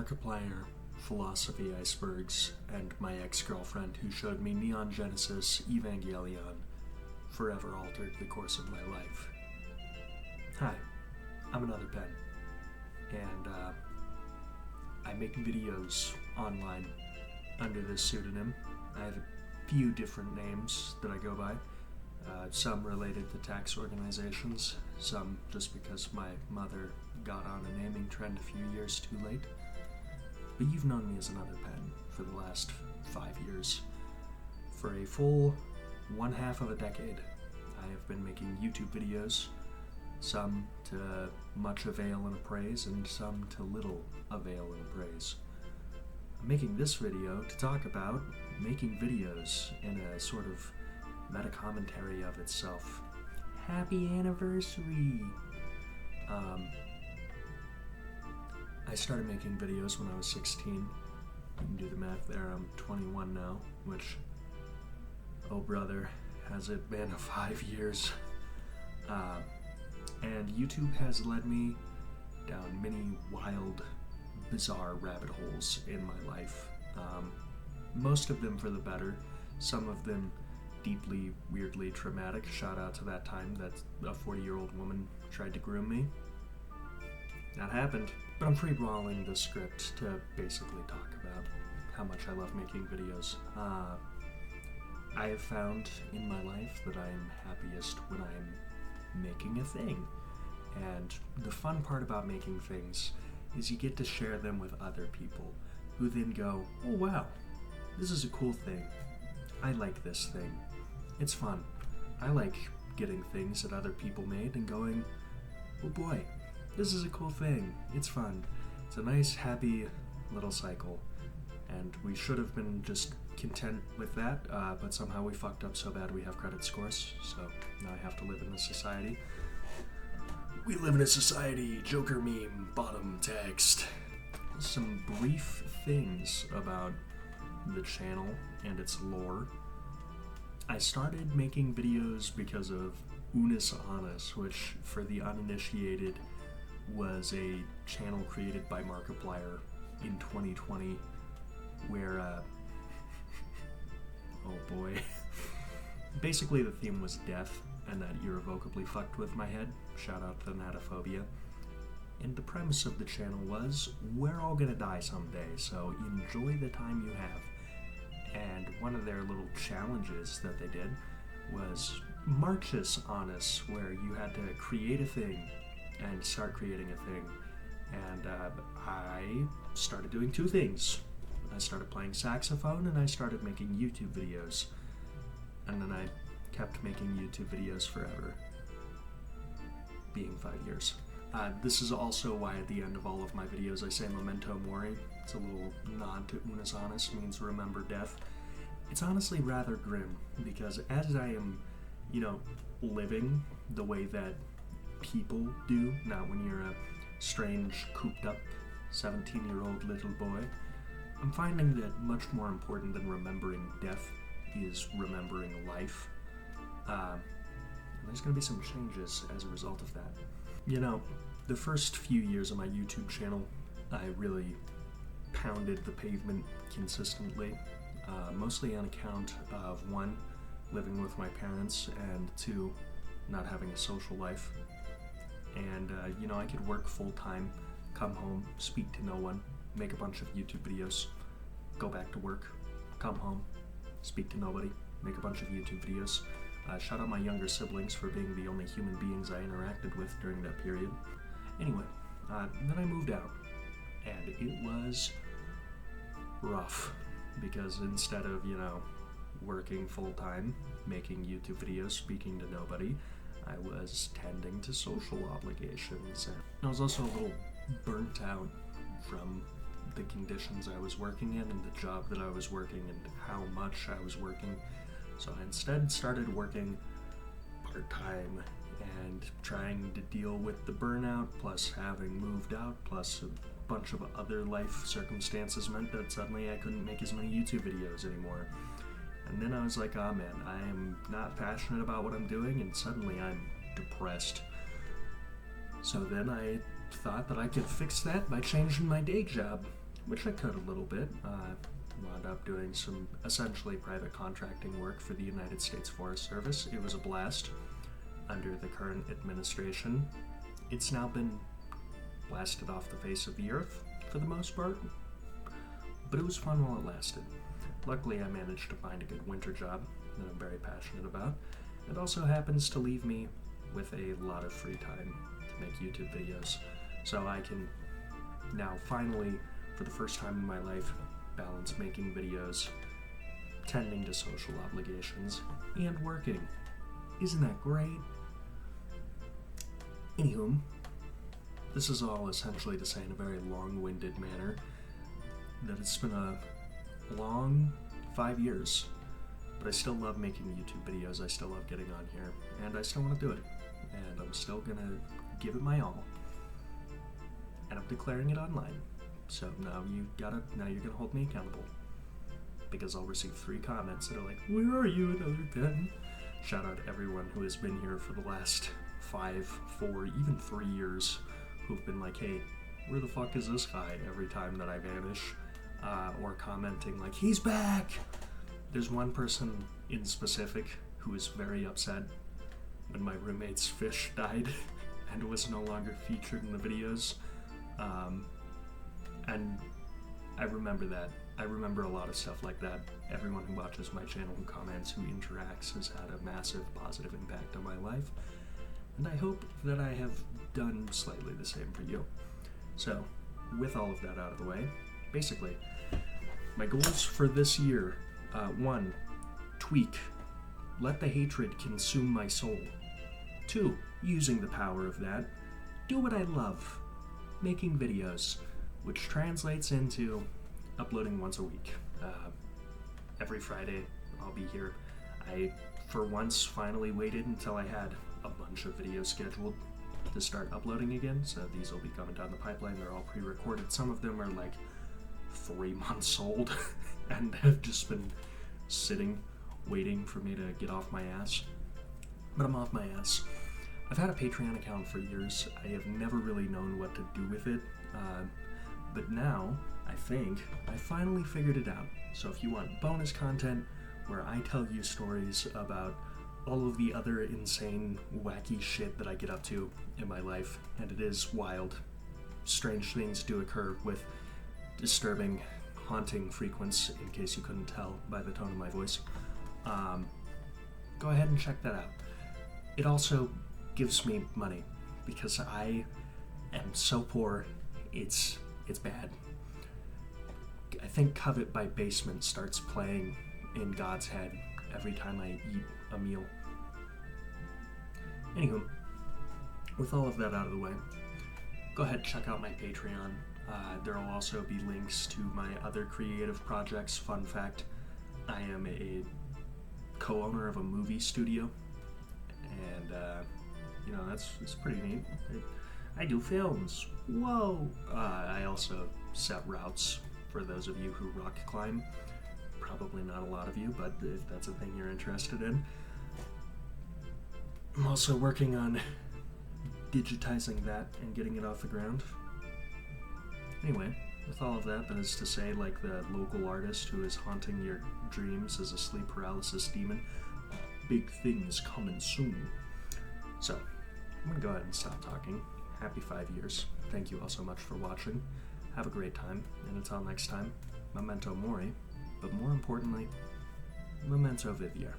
Markiplier, philosophy icebergs, and my ex-girlfriend who showed me Neon Genesis Evangelion forever altered the course of my life. Hi, I'm Another Pen, and I make videos online under this pseudonym. I have a few different names that I go by, some related to tax organizations, some just because my mother got on a naming trend a few years too late. But you've known me as Another Pen for the last 5 years. For a full 1/2 of a decade, I have been making YouTube videos, some to much avail and appraise, and some to little avail and appraise. I'm making this video to talk about making videos in a sort of meta-commentary of itself. Happy anniversary! I started making videos when I was 16. You can do the math there, I'm 21 now, which, oh brother, has it been 5 years. And YouTube has led me down many wild, bizarre rabbit holes in my life. Most of them for the better, some of them deeply, weirdly traumatic. Shout out to that time that a 40-year-old woman tried to groom me. That happened. But I'm free-balling the script to basically talk about how much I love making videos. I have found in my life that I am happiest when I'm making a thing. And the fun part about making things is you get to share them with other people who then go, oh wow, this is a cool thing. I like this thing. It's fun. I like getting things that other people made and going, oh boy, this is a cool thing. It's fun. It's a nice, happy little cycle. And we should have been just content with that, but somehow we fucked up so bad we have credit scores, so now I have to live in this society. We live in a society, Joker meme, bottom text. Some brief things about the channel and its lore. I started making videos because of Unus Annus, which, for the uninitiated, was a channel created by Markiplier in 2020 where, oh boy. Basically the theme was death, and that irrevocably fucked with my head. Shout out to Natophobia. And the premise of the channel was, we're all gonna die someday, so enjoy the time you have. And one of their little challenges that they did was Marchus Annus, where you had to create a thing and start creating a thing. And I started doing two things. I started playing saxophone and I started making YouTube videos. And then I kept making YouTube videos forever, being 5 years. This is also why at the end of all of my videos I say Memento Mori. It's a little nod to Unus Annus, means remember death. It's honestly rather grim, because as I am, living the way that people do, not when you're a strange, cooped up 17-year-old little boy, I'm finding that much more important than remembering death is remembering life. There's going to be some changes as a result of that. The first few years of my YouTube channel, I really pounded the pavement consistently, mostly on account of, 1, living with my parents, and 2, not having a social life. And, I could work full-time, come home, speak to no one, make a bunch of YouTube videos, go back to work, come home, speak to nobody, make a bunch of YouTube videos. Shout out my younger siblings for being the only human beings I interacted with during that period. Anyway, then I moved out, and it was rough, because instead of, working full-time, making YouTube videos, speaking to nobody, I was tending to social obligations. And I was also a little burnt out from the conditions I was working in and the job that I was working and how much I was working. So I instead started working part-time and trying to deal with the burnout, plus having moved out, plus a bunch of other life circumstances meant that suddenly I couldn't make as many YouTube videos anymore. And then I was like, oh man, I am not passionate about what I'm doing, and suddenly I'm depressed. So then I thought that I could fix that by changing my day job. which I could a little bit. Wound up doing some essentially private contracting work for the United States Forest Service. It was a blast. Under the current administration, it's now been blasted off the face of the earth for the most part, but it was fun while it lasted. Luckily, I managed to find a good winter job that I'm very passionate about. It also happens to leave me with a lot of free time to make YouTube videos, so I can now finally, for the first time in my life, balance making videos, tending to social obligations, and working. Isn't that great? Anywho, this is all essentially to say in a very long-winded manner that it's been a long 5 years, but I still love making YouTube videos, I still love getting on here, and I still want to do it, and I'm still gonna give it my all, and I'm declaring it online. So now you're gonna hold me accountable, because I'll receive 3 comments that are like, "Where are you, another 10?" Shout out to everyone who has been here for the last 5, 4, even 3 years, who've been like, "Hey, where the fuck is this guy?" every time that I vanish, or commenting like, "He's back!" There's one person in specific who was very upset when my roommate's fish died and was no longer featured in the videos. And I remember that. I remember a lot of stuff like that. Everyone who watches my channel, who comments, who interacts, has had a massive positive impact on my life. And I hope that I have done slightly the same for you. So, with all of that out of the way, basically, my goals for this year, 1, tweak. Let the hatred consume my soul. 2, using the power of that, do what I love. Making videos, which translates into uploading once a week. Every Friday, I'll be here. I, for once, finally waited until I had a bunch of videos scheduled to start uploading again, so these will be coming down the pipeline. They're all pre-recorded. Some of them are like 3 months old and have just been sitting, waiting for me to get off my ass. But I'm off my ass. I've had a Patreon account for years. I have never really known what to do with it, but now I think I finally figured it out. So if you want bonus content where I tell you stories about all of the other insane, wacky shit that I get up to in my life, and it is wild, strange things do occur with disturbing, haunting frequency, in case you couldn't tell by the tone of my voice, go ahead and check that out. It also gives me money, because I am so poor, it's bad. I think Covet by Basement starts playing in God's head every time I eat a meal. Anywho, with all of that out of the way, go ahead and check out my Patreon. There will also be links to my other creative projects. Fun fact, I am a co-owner of a movie studio, and it's pretty neat. I do films. Whoa! I also set routes for those of you who rock climb. Probably not a lot of you, but if that's a thing you're interested in. I'm also working on digitizing that and getting it off the ground. Anyway, with all of that, that is to say, like the local artist who is haunting your dreams as a sleep paralysis demon, big things coming soon. So, I'm gonna go ahead and stop talking. Happy 5 years. Thank you all so much for watching. Have a great time, and until next time, memento mori, but more importantly, memento vivier.